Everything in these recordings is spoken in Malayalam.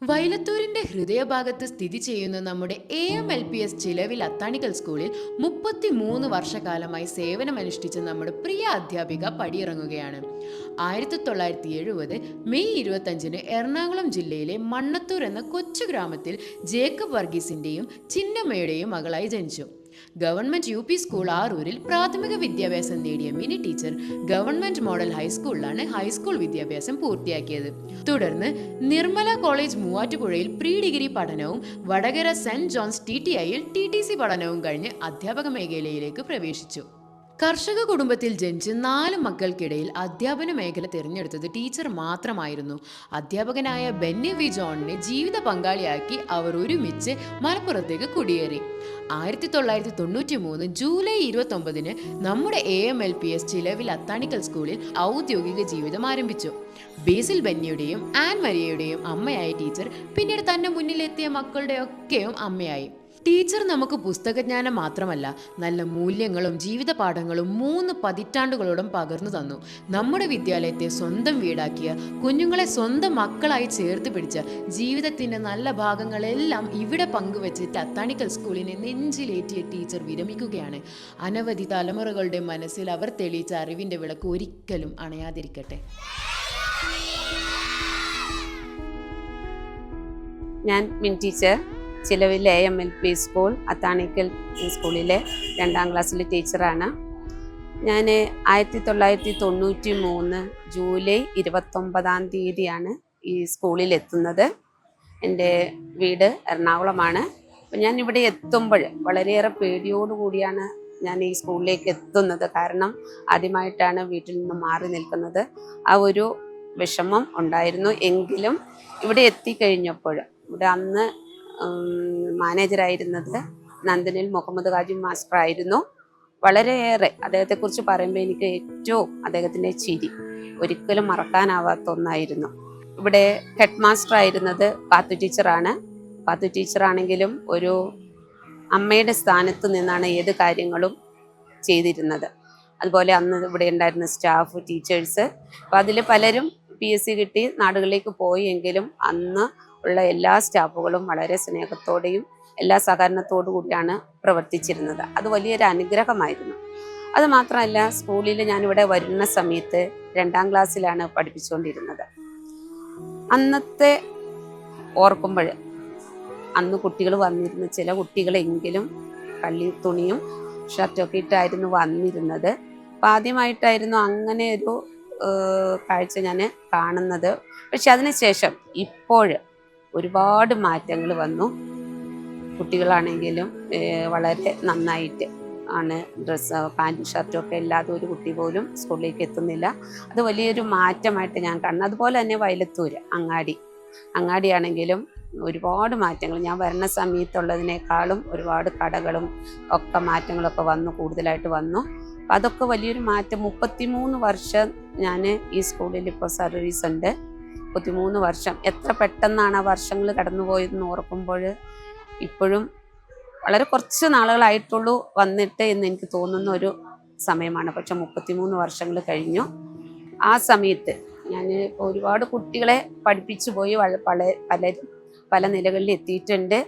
വൈലത്തൂരിന്റെ ഹൃദയഭാഗത്ത് സ്ഥിതി ചെയ്യുന്ന നമ്മുടെ AMLPS ചിലവിൽ അത്താണിക്കൽ സ്കൂളിൽ 33 വർഷക്കാലമായി സേവനമനുഷ്ഠിച്ച നമ്മുടെ പ്രിയ അധ്യാപിക പടിയിറങ്ങുകയാണ്. 1970 മെയ് 25 എറണാകുളം ജില്ലയിലെ മണ്ണത്തൂർ എന്ന കൊച്ചു ഗ്രാമത്തിൽ ജേക്കബ് വർഗീസിന്റെയും ചിന്നമ്മയുടെയും മകളായി ജനിച്ചു. ഗവൺമെന്റ് UP സ്കൂൾ ആറൂരിൽ പ്രാഥമിക വിദ്യാഭ്യാസം നേടിയ മിനി ടീച്ചർ ഗവൺമെന്റ് മോഡൽ ഹൈസ്കൂളിലാണ് ഹൈസ്കൂൾ വിദ്യാഭ്യാസം പൂർത്തിയാക്കിയത്. തുടർന്ന് നിർമ്മല കോളേജ് മൂവാറ്റുപുഴയിൽ പ്രീ ഡിഗ്രി പഠനവും വടകര സെന്റ് ജോൺസ് TTIയിൽ TTC പഠനവും കഴിഞ്ഞ് അധ്യാപക മേഖലയിലേക്ക് പ്രവേശിച്ചു. കർഷക കുടുംബത്തിൽ ജനിച്ച് 4 മക്കൾക്കിടയിൽ അധ്യാപന മേഖല തിരഞ്ഞെടുത്തത് ടീച്ചർ മാത്രമായിരുന്നു. അധ്യാപകനായ ബെന്നി വി ജോണിനെ ജീവിത പങ്കാളിയാക്കി അവർ ഒരുമിച്ച് മലപ്പുറത്തേക്ക് കുടിയേറി. 1993 ജൂലൈ 29 നമ്മുടെ AMLPS ചിലവിൽ അത്താണിക്കൽ സ്കൂളിൽ ഔദ്യോഗിക ജീവിതം ആരംഭിച്ചു. ബേസിൽ ബെന്നിയുടെയും ആൻ മരിയയുടെയും അമ്മയായ ടീച്ചർ പിന്നീട് തന്റെ മുന്നിലെത്തിയ മക്കളുടെ ഒക്കെയും അമ്മയായി. ടീച്ചർ നമുക്ക് പുസ്തകജ്ഞാനം മാത്രമല്ല, നല്ല മൂല്യങ്ങളും ജീവിത പാഠങ്ങളും 3 പതിറ്റാണ്ടുകളോളം പകർന്നു തന്നു. നമ്മുടെ വിദ്യാലയത്തെ സ്വന്തം വീടാക്കിയ, കുഞ്ഞുങ്ങളെ സ്വന്തം മക്കളായി ചേർത്ത് പിടിച്ച, ജീവിതത്തിന്റെ നല്ല ഭാഗങ്ങളെല്ലാം ഇവിടെ പങ്കുവച്ചിട്ട് അത്താണിക്കൽ സ്കൂളിനെ നെഞ്ചിലേറ്റിയ ടീച്ചർ വിരമിക്കുകയാണ്. അനവധി തലമുറകളുടെ മനസ്സിൽ അവർ തെളിയിച്ച അറിവിന്റെ വിളക്ക് ഒരിക്കലും അണയാതിരിക്കട്ടെ. ഞാൻ മിൻ ടീച്ചർ, ചിലവിൽ AMLP സ്കൂൾ അത്താണിക്കൽ സ്കൂളിലെ 2ാം ക്ലാസ്സിലെ ടീച്ചറാണ്. ഞാൻ 1993 ജൂലൈ 29 ഈ സ്കൂളിൽ എത്തുന്നത്. എൻ്റെ വീട് എറണാകുളമാണ്. അപ്പം ഞാൻ ഇവിടെ എത്തുമ്പോൾ വളരെയേറെ പേടിയോടുകൂടിയാണ് ഞാൻ ഈ സ്കൂളിലേക്ക് എത്തുന്നത്. കാരണം ആദ്യമായിട്ടാണ് വീട്ടിൽ നിന്ന് മാറി നിൽക്കുന്നത്. ആ ഒരു വിഷമം ഉണ്ടായിരുന്നു. എങ്കിലും ഇവിടെ എത്തിക്കഴിഞ്ഞപ്പോൾ ഇവിടെ അന്ന് മാനേജറായിരുന്നത് നന്ദനിൽ മുഹമ്മദ് ഖാജി മാസ്റ്റർ ആയിരുന്നു. വളരെയേറെ അദ്ദേഹത്തെക്കുറിച്ച് പറയുമ്പോൾ എനിക്ക് ഏറ്റവും അദ്ദേഹത്തിൻ്റെ ചിരി ഒരിക്കലും മറക്കാനാവാത്ത ഒന്നായിരുന്നു. ഇവിടെ ഹെഡ് മാസ്റ്റർ ആയിരുന്നത് പാത്തു ടീച്ചറാണ്. പാത്തു ടീച്ചറാണെങ്കിലും ഒരു അമ്മയുടെ സ്ഥാനത്ത് നിന്നാണ് ഏത് കാര്യങ്ങളും ചെയ്തിരുന്നത്. അതുപോലെ അന്ന് ഇവിടെ ഉണ്ടായിരുന്ന സ്റ്റാഫ്, ടീച്ചേഴ്സ്, അപ്പോൾ അതിൽ പലരും PSC കിട്ടി നാടുകളിലേക്ക് പോയി. എങ്കിലും അന്ന് ഉള്ള എല്ലാ സ്റ്റാഫുകളും വളരെ സ്നേഹത്തോടെയും എല്ലാ സഹകരണത്തോടു കൂടിയാണ് പ്രവർത്തിച്ചിരുന്നത്. അത് വലിയൊരു അനുഗ്രഹമായിരുന്നു. അത് മാത്രമല്ല, സ്കൂളിൽ ഞാനിവിടെ വരുന്ന സമയത്ത് 2ാം ക്ലാസ്സിലാണ് പഠിപ്പിച്ചുകൊണ്ടിരുന്നത്. അന്നത്തെ ഓർക്കുമ്പോൾ അന്ന് കുട്ടികൾ വന്നിരുന്ന ചില കുട്ടികളെങ്കിലും കള്ളി തുണിയും ഷർട്ടൊക്കെ ഇട്ടായിരുന്നു വന്നിരുന്നത്. അപ്പം ആദ്യമായിട്ടായിരുന്നു അങ്ങനെ ഒരു കാഴ്ച ഞാൻ കാണുന്നത്. പക്ഷെ അതിനുശേഷം ഇപ്പോൾ ഒരുപാട് മാറ്റങ്ങൾ വന്നു. കുട്ടികളാണെങ്കിലും വളരെ നന്നായിട്ട് ആണ് ഡ്രസ്സ്, പാൻറ്റും ഷർട്ടും ഒക്കെ ഇല്ലാതെ ഒരു കുട്ടി പോലും സ്കൂളിലേക്ക് എത്തുന്നില്ല. അത് വലിയൊരു മാറ്റമായിട്ട് ഞാൻ കാണുന്നു. അതുപോലെ തന്നെ വൈലത്തൂർ അങ്ങാടിയാണെങ്കിലും ഒരുപാട് മാറ്റങ്ങൾ, ഞാൻ വരുന്ന സമയത്തുള്ളതിനേക്കാളും ഒരുപാട് കടകളും ഒക്കെ മാറ്റങ്ങളൊക്കെ വന്നു, കൂടുതലായിട്ട് വന്നു. അപ്പം അതൊക്കെ വലിയൊരു മാറ്റം. 33 വർഷം ഞാൻ ഈ സ്കൂളിൽ ഇപ്പോൾ സർവീസ് ഉണ്ട്. 33 വർഷം എത്ര പെട്ടെന്നാണ് ആ വർഷങ്ങൾ കടന്നുപോയതെന്ന് ഓർക്കുമ്പോൾ ഇപ്പോഴും വളരെ കുറച്ച് നാളുകളായിട്ടുള്ളൂ വന്നിട്ട് എന്ന് എനിക്ക് തോന്നുന്ന ഒരു സമയമാണ്. പക്ഷെ 33 വർഷങ്ങൾ കഴിഞ്ഞു. ആ സമയത്ത് ഞാൻ ഒരുപാട് കുട്ടികളെ പഠിപ്പിച്ചു പോയി. പലരും പല നിലകളിൽ എത്തിയിട്ടുണ്ട്.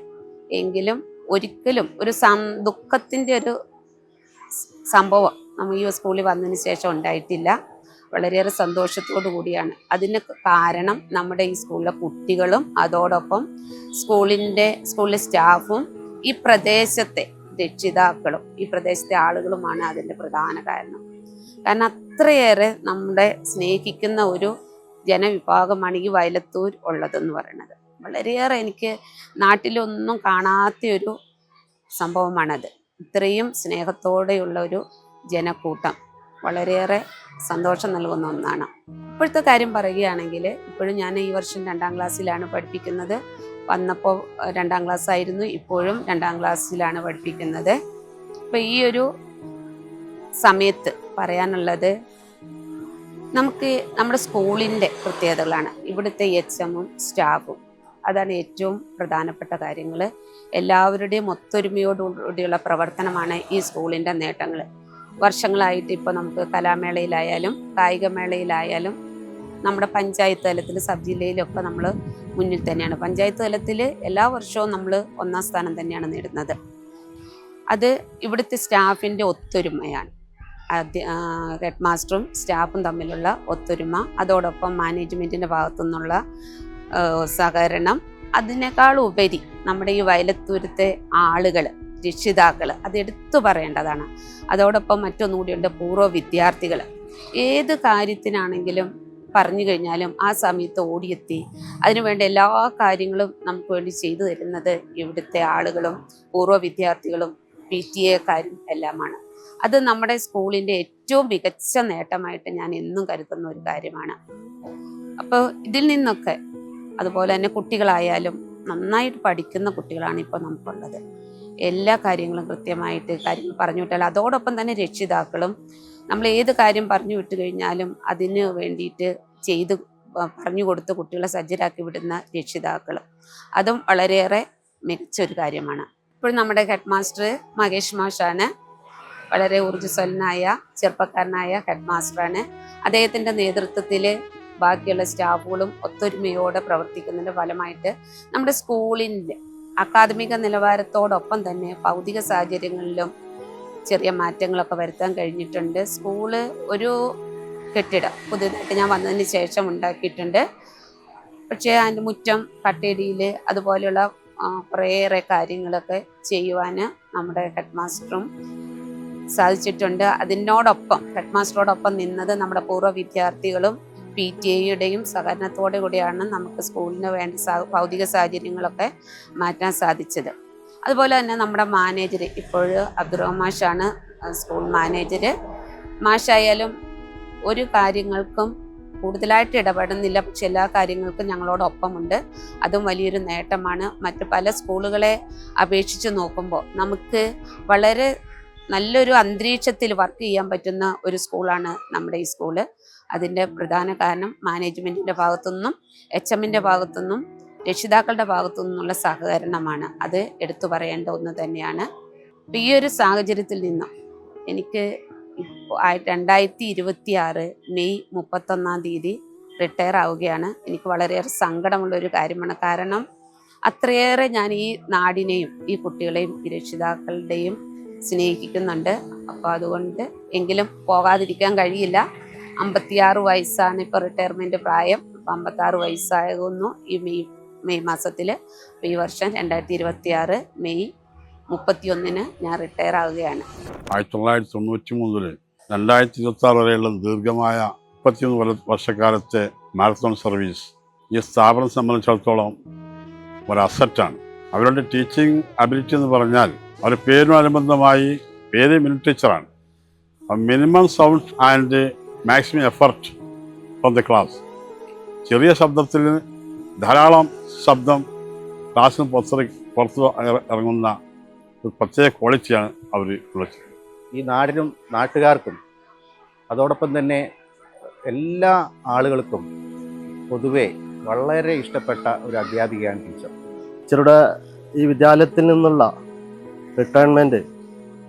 എങ്കിലും ഒരിക്കലും ഒരു ദുഃഖത്തിൻ്റെ ഒരു സംഭവം നമ്മൾ ഈ സ്കൂളിൽ വന്നതിന് ശേഷം ഉണ്ടായിട്ടില്ല. വളരെയേറെ സന്തോഷത്തോടു കൂടിയാണ്. അതിന് കാരണം നമ്മുടെ ഈ സ്കൂളിലെ കുട്ടികളും അതോടൊപ്പം സ്കൂളിലെ സ്റ്റാഫും ഈ പ്രദേശത്തെ രക്ഷിതാക്കളും ഈ പ്രദേശത്തെ ആളുകളുമാണ് അതിൻ്റെ പ്രധാന കാരണം. കാരണം അത്രയേറെ നമ്മളെ സ്നേഹിക്കുന്ന ഒരു ജനവിഭാഗമാണ് ഈ വൈലത്തൂർ ഉള്ളതെന്ന് പറയുന്നത്. വളരെയേറെ എനിക്ക് നാട്ടിലൊന്നും കാണാത്ത ഒരു സംഭവമാണത്. ഇത്രയും സ്നേഹത്തോടെയുള്ള ഒരു ജനക്കൂട്ടം വളരെയേറെ സന്തോഷം നൽകുന്ന ഒന്നാണ്. ഇപ്പോഴത്തെ കാര്യം പറയുകയാണെങ്കിൽ, ഇപ്പോഴും ഞാൻ ഈ വർഷം 2ാം ക്ലാസ്സിലാണ് പഠിപ്പിക്കുന്നത്. വന്നപ്പോൾ 2ാം ക്ലാസ് ആയിരുന്നു, ഇപ്പോഴും 2ാം ക്ലാസ്സിലാണ് പഠിപ്പിക്കുന്നത്. അപ്പോൾ ഈ ഒരു സമയത്ത് പറയാനുള്ളത്, നമുക്ക് നമ്മുടെ സ്കൂളിൻ്റെ പ്രത്യേകതകളാണ്. ഇവിടുത്തെ HMഉം സ്റ്റാഫും, അതാണ് ഏറ്റവും പ്രധാനപ്പെട്ട കാര്യങ്ങൾ. എല്ലാവരുടെയും ഒത്തൊരുമയോടുകൂടിയുള്ള പ്രവർത്തനമാണ് ഈ സ്കൂളിൻ്റെ നേട്ടങ്ങൾ. വർഷങ്ങളായിട്ട് ഇപ്പോൾ നമുക്ക് കലാമേളയിലായാലും കായികമേളയിലായാലും നമ്മുടെ പഞ്ചായത്ത് തലത്തിൽ, സബ് ജില്ലയിലൊക്കെ നമ്മൾ മുന്നിൽ തന്നെയാണ്. പഞ്ചായത്ത് തലത്തിൽ എല്ലാ വർഷവും നമ്മൾ 1ാം സ്ഥാനം തന്നെയാണ് നേടുന്നത്. അത് ഇവിടുത്തെ സ്റ്റാഫിൻ്റെ ഒത്തൊരുമയാണ്. ഹെഡ് മാസ്റ്ററും സ്റ്റാഫും തമ്മിലുള്ള ഒത്തൊരുമ, അതോടൊപ്പം മാനേജ്മെൻറ്റിൻ്റെ ഭാഗത്തു നിന്നുള്ള സഹകരണം, അതിനേക്കാൾ ഉപരി നമ്മുടെ ഈ വയലത്തൂരത്തെ ആളുകൾ, രക്ഷിതാക്കൾ, അത് എടുത്തു പറയേണ്ടതാണ്. അതോടൊപ്പം മറ്റൊന്നുകൂടിയുണ്ട്, പൂർവ്വ വിദ്യാർത്ഥികൾ. ഏത് കാര്യത്തിനാണെങ്കിലും പറഞ്ഞു കഴിഞ്ഞാലും ആ സമയത്ത് ഓടിയെത്തി അതിനുവേണ്ട എല്ലാ കാര്യങ്ങളും നമുക്ക് വേണ്ടി ചെയ്തു തരുന്നത് ഇവിടുത്തെ ആളുകളും പൂർവ്വ വിദ്യാർത്ഥികളും PTA-കാരും എല്ലാമാണ്. അത് നമ്മുടെ സ്കൂളിൻ്റെ ഏറ്റവും മികച്ച നേട്ടമായിട്ട് ഞാൻ എന്നും കരുതുന്ന ഒരു കാര്യമാണ്. അപ്പോൾ ഇതിൽ നിന്നൊക്കെ, അതുപോലെ തന്നെ കുട്ടികളായാലും നന്നായിട്ട് പഠിക്കുന്ന കുട്ടികളാണ് ഇപ്പോൾ നമുക്കുള്ളത്. എല്ലാ കാര്യങ്ങളും കൃത്യമായിട്ട് കാര്യങ്ങൾ പറഞ്ഞു വിട്ടാൽ, അതോടൊപ്പം തന്നെ രക്ഷിതാക്കളും നമ്മൾ ഏത് കാര്യം പറഞ്ഞു വിട്ട് കഴിഞ്ഞാലും അതിന് വേണ്ടിയിട്ട് ചെയ്ത് പറഞ്ഞു കൊടുത്ത് കുട്ടികളെ സജ്ജരാക്കി വിടുന്ന രക്ഷിതാക്കൾ, അതും വളരെയേറെ മികച്ചൊരു കാര്യമാണ്. ഇപ്പോൾ നമ്മുടെ ഹെഡ് മാസ്റ്റർ മഹേഷ് മാഷാണ്. വളരെ ഊർജ്ജസ്വലനായ ചെറുപ്പക്കാരനായ ഹെഡ് മാസ്റ്ററാണ്. അദ്ദേഹത്തിൻ്റെ നേതൃത്വത്തിൽ ബാക്കിയുള്ള സ്റ്റാഫുകളും ഒത്തൊരുമയോടെ പ്രവർത്തിക്കുന്നതിൻ്റെ ഫലമായിട്ട് നമ്മുടെ സ്കൂളിൻ്റെ അക്കാദമിക നിലവാരത്തോടൊപ്പം തന്നെ ഭൗതിക സാഹചര്യങ്ങളിലും ചെറിയ മാറ്റങ്ങളൊക്കെ വരുത്താൻ കഴിഞ്ഞിട്ടുണ്ട്. സ്കൂള് ഒരു കെട്ടിടം പുതിയതായിട്ട് ഞാൻ വന്നതിന് ശേഷം ഉണ്ടാക്കിയിട്ടുണ്ട്. പക്ഷേ അതിൻ്റെ മുറ്റം കട്ടേരിയിൽ അതുപോലെയുള്ള കുറേയേറെ കാര്യങ്ങളൊക്കെ ചെയ്യുവാൻ നമ്മുടെ ഹെഡ് മാസ്റ്ററും സാധിച്ചിട്ടുണ്ട്. അതിനോടൊപ്പം ഹെഡ് മാസ്റ്ററോടൊപ്പം നിന്നത് നമ്മുടെ പൂർവ്വ വിദ്യാർത്ഥികളും PTA-യുടെയും സഹകരണത്തോടു കൂടിയാണ് നമുക്ക് സ്കൂളിന് വേണ്ട ഭൗതിക സാഹചര്യങ്ങളൊക്കെ മാറ്റാൻ സാധിച്ചത്. അതുപോലെ തന്നെ നമ്മുടെ മാനേജർ ഇപ്പോൾ അബ്ദുറഹ്മാൻ മാഷാണ് സ്കൂൾ മാനേജർ. മാഷായാലും ഒരു കാര്യങ്ങൾക്കും കൂടുതലായിട്ട് ഇടപെടുന്നില്ല, പക്ഷെ എല്ലാ കാര്യങ്ങൾക്കും ഞങ്ങളോടൊപ്പമുണ്ട്. അതും വലിയൊരു നേട്ടമാണ്. മറ്റ് പല സ്കൂളുകളെ അപേക്ഷിച്ച് നോക്കുമ്പോൾ നമുക്ക് വളരെ നല്ലൊരു അന്തരീക്ഷത്തിൽ വർക്ക് ചെയ്യാൻ പറ്റുന്ന ഒരു സ്കൂളാണ് നമ്മുടെ ഈ സ്കൂള്. അതിൻ്റെ പ്രധാന കാരണം മാനേജ്മെൻറ്റിൻ്റെ ഭാഗത്തുനിന്നും HM-ൻ്റെ ഭാഗത്തുനിന്നും രക്ഷിതാക്കളുടെ ഭാഗത്തു നിന്നുള്ള സഹകരണമാണ്. അത് എടുത്തു പറയേണ്ട ഒന്ന് തന്നെയാണ്. ഈ ഒരു സാഹചര്യത്തിൽ നിന്നും എനിക്ക് 2026 മെയ് 31-ാം തീയതി റിട്ടയർ ആവുകയാണ്. എനിക്ക് വളരെയേറെ സങ്കടമുള്ളൊരു കാര്യമാണ്. കാരണം അത്രയേറെ ഞാൻ ഈ നാടിനെയും ഈ കുട്ടികളെയും ഈ രക്ഷിതാക്കളുടെയും സ്നേഹിക്കുന്നുണ്ട്. അപ്പോൾ അതുകൊണ്ട് എങ്കിലും പോകാതിരിക്കാൻ കഴിയില്ല. 56 വയസ്സാണ് ഇപ്പോൾ റിട്ടയർമെൻറ്റ് പ്രായം. അപ്പോൾ 56 വയസ്സാകുന്നു ഈ മെയ് മാസത്തിൽ. ഈ വർഷം 2026 മെയ് 31-ന് ഞാൻ റിട്ടയർ ആവുകയാണ്. 1993 മുതൽ 2026 വരെയുള്ള ദീർഘമായ 31 വർഷക്കാലത്തെ മാരത്തോൺ സർവീസ് ഈ സ്ഥാപനം സംബന്ധിച്ചിടത്തോളം ഒരു അസറ്റാണ്. അവരുടെ ടീച്ചിങ് അബിലിറ്റി എന്ന് പറഞ്ഞാൽ അവർ പേരിനനുബന്ധമായി പേര് മിനിറ്റ് ടീച്ചറാണ്. Minimum sound and maximum effort from the class. ചെറിയ ശബ്ദത്തിൽ ധാരാളം ശബ്ദം ക്ലാസ്സിന് പുറത്ത് ഇറങ്ങുന്ന ഒരു പ്രത്യേക ക്വാളിറ്റിയാണ് അവർ ഉള്ളത്. ഈ നാടിനും നാട്ടുകാർക്കും അതോടൊപ്പം തന്നെ എല്ലാ ആളുകൾക്കും പൊതുവെ വളരെ ഇഷ്ടപ്പെട്ട ഒരു അധ്യാപികയാണ് ടീച്ചർ. ടീച്ചറുടെ ഈ വിദ്യാലയത്തിൽ നിന്നുള്ള റിട്ടയർമെൻറ്റ്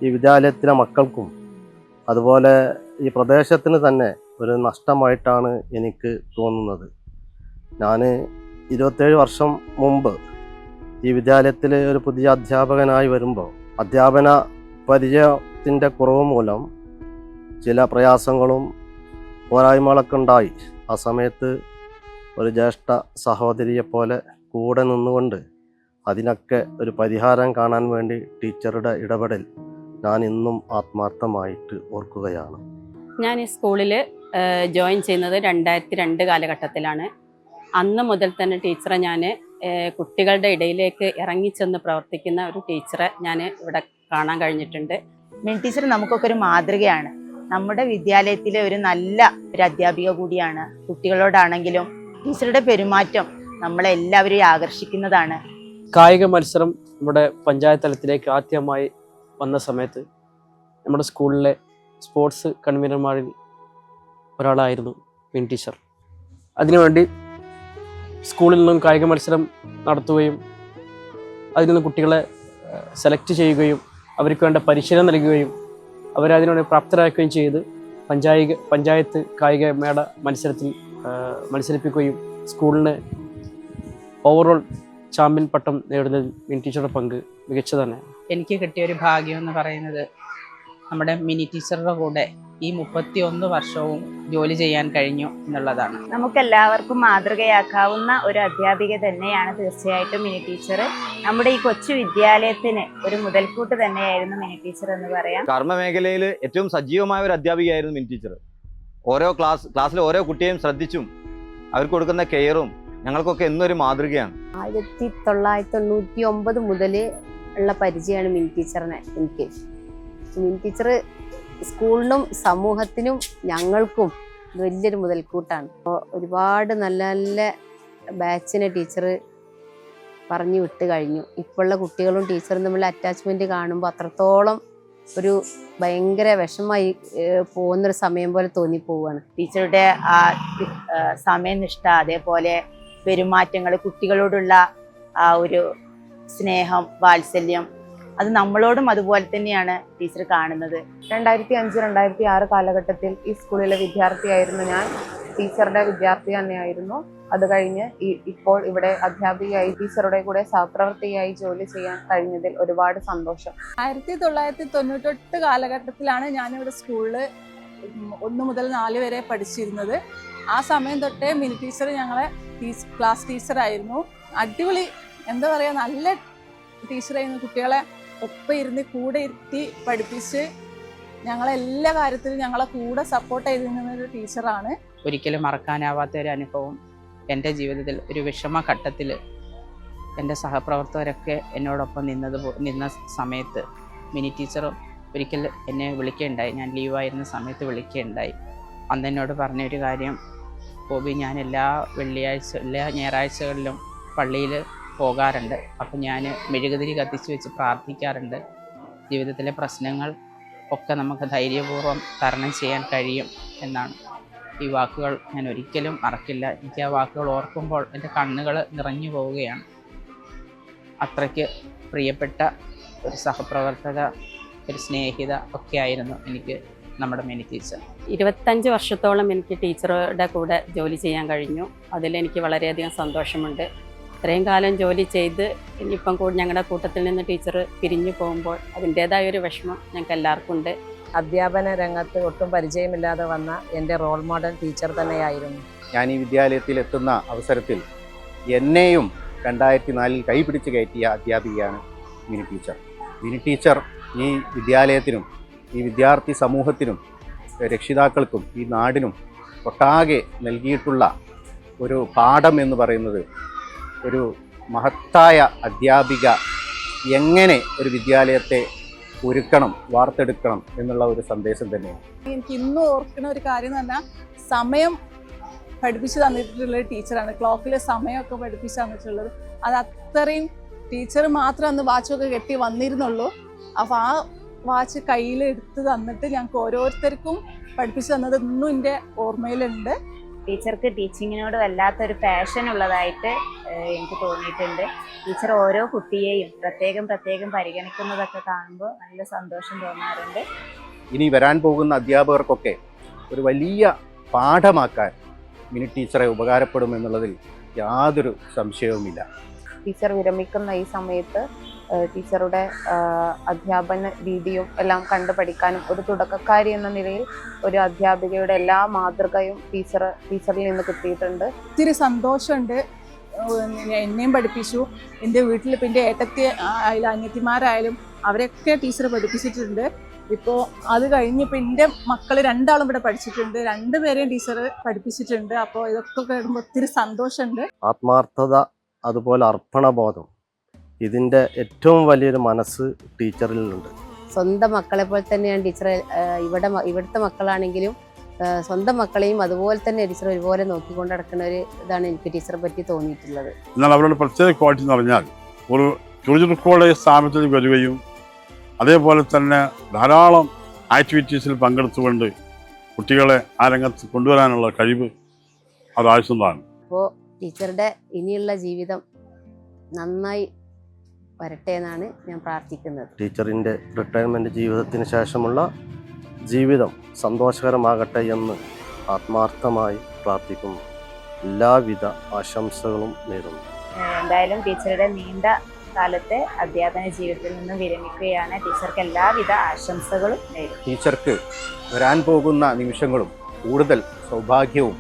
ഈ വിദ്യാലയത്തിലെ മക്കൾക്കും അതുപോലെ ഈ പ്രദേശത്തിന് തന്നെ ഒരു നഷ്ടമായിട്ടാണ് എനിക്ക് തോന്നുന്നത്. ഞാൻ 27 വർഷം മുമ്പ് ഈ വിദ്യാലയത്തിൽ ഒരു പുതിയ അധ്യാപകനായി വരുമ്പോൾ അധ്യാപന പരിചയത്തിൻ്റെ കുറവ് മൂലം ചില പ്രയാസങ്ങളും പോരായ്മകളൊക്കെ ഉണ്ടായി. ആ സമയത്ത് ഒരു ജ്യേഷ്ഠ സഹോദരിയെപ്പോലെ കൂടെ നിന്നുകൊണ്ട് അതിനൊക്കെ ഒരു പരിഹാരം കാണാൻ വേണ്ടി ടീച്ചറുടെ ഇടപെടൽ ഞാൻ ഇന്നും ആത്മാർത്ഥമായിട്ട് ഓർക്കുകയാണ്. ഞാൻ ഈ സ്കൂളിൽ ജോയിൻ ചെയ്യുന്നത് 2002 കാലഘട്ടത്തിലാണ്. അന്ന് മുതൽ തന്നെ ടീച്ചറെ ഞാൻ കുട്ടികളുടെ ഇടയിലേക്ക് ഇറങ്ങിച്ചെന്ന് പ്രവർത്തിക്കുന്ന ഒരു ടീച്ചറെ ഞാൻ ഇവിടെ കാണാൻ കഴിഞ്ഞിട്ടുണ്ട്. മിനി ടീച്ചർ നമുക്കൊക്കെ ഒരു മാതൃകയാണ്. നമ്മുടെ വിദ്യാലയത്തിലെ ഒരു നല്ല ഒരു അധ്യാപിക കൂടിയാണ്. കുട്ടികളോടാണെങ്കിലും ടീച്ചറുടെ പെരുമാറ്റം നമ്മളെല്ലാവരെയും ആകർഷിക്കുന്നതാണ്. കായിക മത്സരം നമ്മുടെ പഞ്ചായത്ത് തലത്തിലേക്ക് ആദ്യമായി വന്ന സമയത്ത് നമ്മുടെ സ്കൂളിലെ സ്പോർട്സ് കൺവീനർമാരിൽ ഒരാളായിരുന്നു മിനി ടീച്ചർ. അതിനുവേണ്ടി സ്കൂളിൽ നിന്നും കായിക മത്സരം നടത്തുകയും അതിൽ നിന്ന് കുട്ടികളെ സെലക്ട് ചെയ്യുകയും അവർക്ക് വേണ്ട പരിശീലനം നൽകുകയും അവരെ അതിനുവേണ്ടി പ്രാപ്തരാക്കുകയും ചെയ്ത് പഞ്ചായത്ത് കായിക മേള മത്സരത്തിൽ മത്സരിപ്പിക്കുകയും സ്കൂളിന് ഓവറോൾ ചാമ്പ്യൻ പട്ടം നേടുന്നതിൽ മിനി ടീച്ചറുടെ പങ്ക് മികച്ച തന്നെ. എനിക്ക് കിട്ടിയ ഒരു ഭാഗ്യം എന്ന് പറയുന്നത് നമ്മുടെ മിനി ടീച്ചറുടെ കൂടെ ഈ 31 വർഷവും ജോലി ചെയ്യാൻ കഴിഞ്ഞു എന്നുള്ളതാണ്. നമുക്കെല്ലാവർക്കും മാതൃകയാക്കാവുന്ന ഒരു അധ്യാപിക തന്നെയാണ് തീർച്ചയായിട്ടും മിനി ടീച്ചർ. നമ്മുടെ ഈ കൊച്ചു വിദ്യാലയത്തിന് ഒരു മുതൽക്കൂട്ട് തന്നെയായിരുന്നു മിനി ടീച്ചർ എന്ന് പറയാം. കർമ്മ മേഖലയിൽ ഏറ്റവും സജീവമായ ഒരു അധ്യാപികയായിരുന്നു മിനി ടീച്ചർ. ഓരോ ക്ലാസ്സിലെ ഓരോ കുട്ടിയെയും ശ്രദ്ധിച്ചും അവർക്ക് കൊടുക്കുന്ന കെയറും ഞങ്ങൾക്കൊക്കെ എന്നൊരു മാതൃകയാണ്. 1999 മുതൽ ഉള്ള പരിചയമാണ് മിനി ടീച്ചറിനെ എനിക്ക്. മിനി ടീച്ചർ സ്കൂളിനും സമൂഹത്തിനും ഞങ്ങൾക്കും വലിയൊരു മുതൽക്കൂട്ടാണ്. ഒരുപാട് നല്ല നല്ല ബാച്ചിനെ ടീച്ചർ പറഞ്ഞു വിട്ട് കഴിഞ്ഞു. ഇപ്പോഴുള്ള കുട്ടികളും ടീച്ചറും തമ്മിലുള്ള അറ്റാച്ച്മെൻറ്റ് കാണുമ്പോൾ അത്രത്തോളം ഒരു ഭയങ്കര വിഷമായി പോകുന്നൊരു സമയം പോലെ തോന്നിപ്പോവുകയാണ്. ടീച്ചറുടെ ആ സമയനിഷ്ഠ, അതേപോലെ പെരുമാറ്റങ്ങൾ, കുട്ടികളോടുള്ള ആ ഒരു സ്നേഹം, വാത്സല്യം, അത് നമ്മളോടും അതുപോലെ തന്നെയാണ് ടീച്ചർ കാണുന്നത്. 2005-2006 കാലഘട്ടത്തിൽ ഈ സ്കൂളിലെ വിദ്യാർത്ഥിയായിരുന്നു ഞാൻ. ടീച്ചറുടെ വിദ്യാർത്ഥി തന്നെയായിരുന്നു. അത് കഴിഞ്ഞ് ഇപ്പോൾ ഇവിടെ അധ്യാപികയായി ടീച്ചറുടെ കൂടെ സഹപ്രവർത്തകയായി ജോലി ചെയ്യാൻ കഴിഞ്ഞതിൽ ഒരുപാട് സന്തോഷം. 1998 കാലഘട്ടത്തിലാണ് ഞാനിവിടെ സ്കൂളിൽ 1 മുതൽ 4 വരെ പഠിച്ചിരുന്നത്. ആ സമയം തൊട്ടേ മിനി ടീച്ചർ ഞങ്ങളെ ക്ലാസ് ടീച്ചറായിരുന്നു. അടിപൊളി, എന്താ പറയുക, നല്ല ടീച്ചറായിരുന്നു. കുട്ടികളെ ഒപ്പം ഇരുന്ന് കൂടെ ഇരുത്തി പഠിപ്പിച്ച് ഞങ്ങളെല്ലാ കാര്യത്തിലും ഞങ്ങളെ കൂടെ സപ്പോർട്ട് ചെയ്തിരുന്ന ഒരു ടീച്ചറാണ്. ഒരിക്കലും മറക്കാനാവാത്ത ഒരു അനുഭവം എൻ്റെ ജീവിതത്തിൽ. ഒരു വിഷമഘട്ടത്തിൽ എൻ്റെ സഹപ്രവർത്തകരൊക്കെ എന്നോടൊപ്പം നിന്ന സമയത്ത് മിനി ടീച്ചറും ഒരിക്കൽ എന്നെ വിളിക്കുകയുണ്ടായി. ഞാൻ ലീവായിരുന്ന സമയത്ത് വിളിക്കുകയുണ്ടായി. അന്ന് എന്നോട് പറഞ്ഞൊരു കാര്യം, ബോബി, ഞാൻ എല്ലാ ഞായറാഴ്ചകളിലും പള്ളിയിൽ പോകാറുണ്ട്. അപ്പം ഞാൻ മെഴുകുതിരി കത്തിച്ച് വെച്ച് പ്രാർത്ഥിക്കാറുണ്ട്. ജീവിതത്തിലെ പ്രശ്നങ്ങൾ ഒക്കെ നമുക്ക് ധൈര്യപൂർവ്വം തരണം ചെയ്യാൻ കഴിയും എന്നാണ്. ഈ വാക്കുകൾ ഞാൻ ഒരിക്കലും മറക്കില്ല. എനിക്ക് ആ വാക്കുകൾ ഓർക്കുമ്പോൾ എൻ്റെ കണ്ണുകൾ നിറഞ്ഞു പോവുകയാണ്. അത്രയ്ക്ക് പ്രിയപ്പെട്ട ഒരു സഹപ്രവർത്തക, ഒരു സ്നേഹിത ഒക്കെ ആയിരുന്നു എനിക്ക് നമ്മുടെ മിനി ടീച്ചർ. 25 വർഷത്തോളം എനിക്ക് ടീച്ചറുടെ കൂടെ ജോലി ചെയ്യാൻ കഴിഞ്ഞു. അതിലെനിക്ക് വളരെയധികം സന്തോഷമുണ്ട്. ഇത്രയും കാലം ജോലി ചെയ്ത് ഇനിയിപ്പം ഞങ്ങളുടെ കൂട്ടത്തിൽ നിന്ന് ടീച്ചർ പിരിഞ്ഞു പോകുമ്പോൾ അതിൻ്റേതായ ഒരു വിഷമം ഞങ്ങൾക്ക് എല്ലാവർക്കും ഉണ്ട്. അധ്യാപന രംഗത്ത് ഒട്ടും പരിചയമില്ലാതെ വന്ന എൻ്റെ റോൾ മോഡൽ ടീച്ചർ തന്നെയായിരുന്നു. ഞാൻ ഈ വിദ്യാലയത്തിൽ എത്തുന്ന അവസരത്തിൽ എന്നെയും 2004 കൈപിടിച്ച് കയറ്റിയ അധ്യാപികയാണ് മിനി ടീച്ചർ. മിനി ടീച്ചർ ഈ വിദ്യാലയത്തിനും ഈ വിദ്യാർത്ഥി സമൂഹത്തിനും രക്ഷിതാക്കൾക്കും ഈ നാടിനും ഒട്ടാകെ നൽകിയിട്ടുള്ള ഒരു പാഠം എന്ന് പറയുന്നത്, ഒരു മഹത്തായ അധ്യാപിക എങ്ങനെ ഒരു വിദ്യാലയത്തെ ഒരുക്കണം, വാർത്തെടുക്കണം എന്നുള്ള ഒരു സന്ദേശം തന്നെയാണ്. എനിക്ക് ഇന്നും ഓർക്കുന്ന ഒരു കാര്യം എന്ന് പറഞ്ഞാൽ, സമയം പഠിപ്പിച്ചു തന്നിട്ടുള്ള ടീച്ചറാണ്. ക്ലോക്കിലെ സമയമൊക്കെ പഠിപ്പിച്ചു തന്നിട്ടുള്ളത്. അത് അത്രയും ടീച്ചർ മാത്രം അന്ന് വാച്ചൊക്കെ കെട്ടി വന്നിരുന്നുള്ളൂ. അപ്പോൾ ആ വാച്ച് കയ്യിൽ എടുത്ത് തന്നിട്ട് ഞങ്ങൾക്ക് ഓരോരുത്തർക്കും പഠിപ്പിച്ചു തന്നത് ഇന്നും എൻ്റെ ഓർമ്മയിലുണ്ട്. ടീച്ചർക്ക് ടീച്ചിങ്ങിനോട് വല്ലാത്തൊരു പാഷൻ ഉള്ളതായിട്ട് എനിക്ക് തോന്നിയിട്ടുണ്ട്. ടീച്ചർ ഓരോ കുട്ടിയെയും പ്രത്യേകം പരിഗണിക്കുന്നതൊക്കെ കാണുമ്പോൾ നല്ല സന്തോഷം തോന്നാറുണ്ട്. ഇനി വരാൻ പോകുന്ന അധ്യാപകർക്കൊക്കെ ഒരു വലിയ പാഠമാക്കാൻ മിനി ടീച്ചറെ ഉപകാരപ്പെടുമെന്നുള്ളതിൽ യാതൊരു സംശയവുമില്ല. ടീച്ചർ വിരമിക്കുന്ന ഈ സമയത്ത് ടീച്ചറുടെ അധ്യാപന രീതിയും എല്ലാം കണ്ടു പഠിക്കാനും ഒരു തുടക്കക്കാരി എന്ന നിലയിൽ ഒരു അധ്യാപികയുടെ എല്ലാ മാതൃകയും ടീച്ചറിൽ നിന്ന് കിട്ടിയിട്ടുണ്ട്. ഒത്തിരി സന്തോഷമുണ്ട്. എന്നെയും പഠിപ്പിച്ചു. എൻ്റെ വീട്ടിൽ ഇപ്പം എൻ്റെ ഏട്ടത്തി ആയാലും അനിയത്തിമാരായാലും അവരൊക്കെ ടീച്ചർ പഠിപ്പിച്ചിട്ടുണ്ട്. ഇപ്പോൾ അത് കഴിഞ്ഞിപ്പോൾ എൻ്റെ മക്കൾ 2 ആളും ഇവിടെ പഠിച്ചിട്ടുണ്ട്. 2 പേരെയും ടീച്ചർ പഠിപ്പിച്ചിട്ടുണ്ട്. അപ്പോൾ ഇതൊക്കെ കേൾക്കുമ്പോൾ ഒത്തിരി സന്തോഷമുണ്ട്. ആത്മാർത്ഥത, അതുപോലെ അർപ്പണബോധം, ഇതിൻ്റെ ഏറ്റവും വലിയൊരു മനസ്സ് ടീച്ചറിലുണ്ട്. സ്വന്തം മക്കളെ പോലെ തന്നെയാണ് ടീച്ചർ. ഇവിടുത്തെ മക്കളാണെങ്കിലും സ്വന്തം മക്കളെയും അതുപോലെ തന്നെ ടീച്ചർ ഒരുപോലെ നോക്കിക്കൊണ്ട് നടക്കുന്ന ഒരു ഇതാണ് എനിക്ക് ടീച്ചറെ പറ്റി തോന്നിയിട്ടുള്ളത്. എന്നാൽ അവരുടെ പ്രത്യേക ക്വാളിറ്റി എന്ന് പറഞ്ഞാൽ, ഒരു ചുറുചുറുക്കോടെ സ്ഥാപനത്തിൽ വരികയും അതേപോലെ തന്നെ ധാരാളം ആക്ടിവിറ്റീസിൽ പങ്കെടുത്തുകൊണ്ട് കുട്ടികളെ ആ രംഗത്ത് കൊണ്ടുവരാനുള്ള കഴിവ് അത് ആവശ്യമാണ്. അപ്പോൾ ടീച്ചറുടെ ഇനിയുള്ള ജീവിതം നന്നായി വരട്ടെ എന്നാണ് ഞാൻ പ്രാർത്ഥിക്കുന്നത്. ടീച്ചറിൻ്റെ റിട്ടയർമെൻറ്റ് ജീവിതത്തിന് ശേഷമുള്ള ജീവിതം സന്തോഷകരമാകട്ടെ എന്ന് ആത്മാർത്ഥമായി പ്രാർത്ഥിക്കുന്നു. എല്ലാവിധ ആശംസകളും നേരുന്നു. എന്തായാലും ടീച്ചറുടെ നീണ്ട കാലത്തെ അധ്യാപന ജീവിതത്തിൽ നിന്ന് വിരമിക്കുകയാണ്. ടീച്ചർക്ക് എല്ലാവിധ ആശംസകളും നേരുന്നു. ടീച്ചർക്ക് വരാൻ പോകുന്ന നിമിഷങ്ങളും കൂടുതൽ സൗഭാഗ്യവും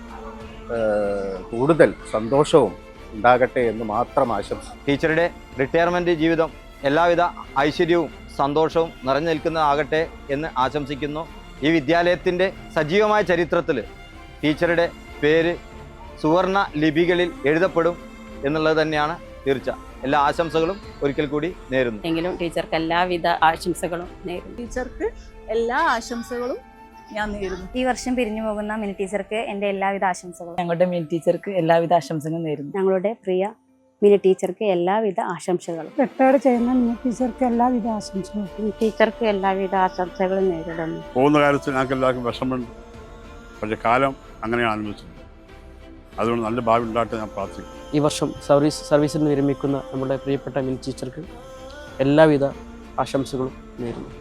കൂടുതൽ സന്തോഷവും ഉണ്ടാകട്ടെ എന്ന് മാത്രം ആശംസിക്കുന്നു. ടീച്ചറുടെ റിട്ടയർമെൻറ്റ് ജീവിതം എല്ലാവിധ ഐശ്വര്യവും സന്തോഷവും നിറഞ്ഞു നിൽക്കുന്നതാകട്ടെ എന്ന് ആശംസിക്കുന്നു. ഈ വിദ്യാലയത്തിൻ്റെ സജീവമായ ചരിത്രത്തിൽ ടീച്ചറുടെ പേര് സുവർണ ലിപികളിൽ എഴുതപ്പെടും എന്നുള്ളത് തന്നെയാണ് തീർച്ച. എല്ലാ ആശംസകളും ഒരിക്കൽ കൂടി നേരുന്നു. എങ്കിലും ടീച്ചർക്ക് എല്ലാവിധ ആശംസകളും നേരുന്നു. ടീച്ചർക്ക് എല്ലാ ആശംസകളും ഞാൻ നേരുന്നു. ഈ വർഷം പിരിഞ്ഞു പോകുന്ന മിനി ടീച്ചർക്ക് എൻ്റെ എല്ലാവിധ ആശംസകളും. ഞങ്ങളുടെ മിനി ടീച്ചർക്ക് എല്ലാവിധ ആശംസകളും നേരുന്നു. ഞങ്ങളുടെ പ്രിയ മിനി ടീച്ചർക്ക് എല്ലാവിധ ആശംസകളും. റിട്ടയർ ചെയ്യുന്ന മിനി ടീച്ചർക്ക് എല്ലാവിധ ആശംസകളും. ടീച്ചർക്ക് എല്ലാവിധ ആശംസകളും നേരിടുന്നു. പോകുന്ന കാര്യത്തിൽ ഞങ്ങൾക്ക് എല്ലാവർക്കും വിഷമമുണ്ട്. പക്ഷേ കാലം അങ്ങനെയാണ് അനുഭവിച്ചത്. അതുകൊണ്ട് നല്ല ഭാവി ഉണ്ടാകട്ടെ ഞാൻ പ്രാർത്ഥിക്കുന്നു. ഈ വർഷം സർവീസിൽ നിന്ന് വിരമിക്കുന്ന നമ്മുടെ പ്രിയപ്പെട്ട മിനി ടീച്ചർക്ക് എല്ലാവിധ ആശംസകളും നേരുന്നു.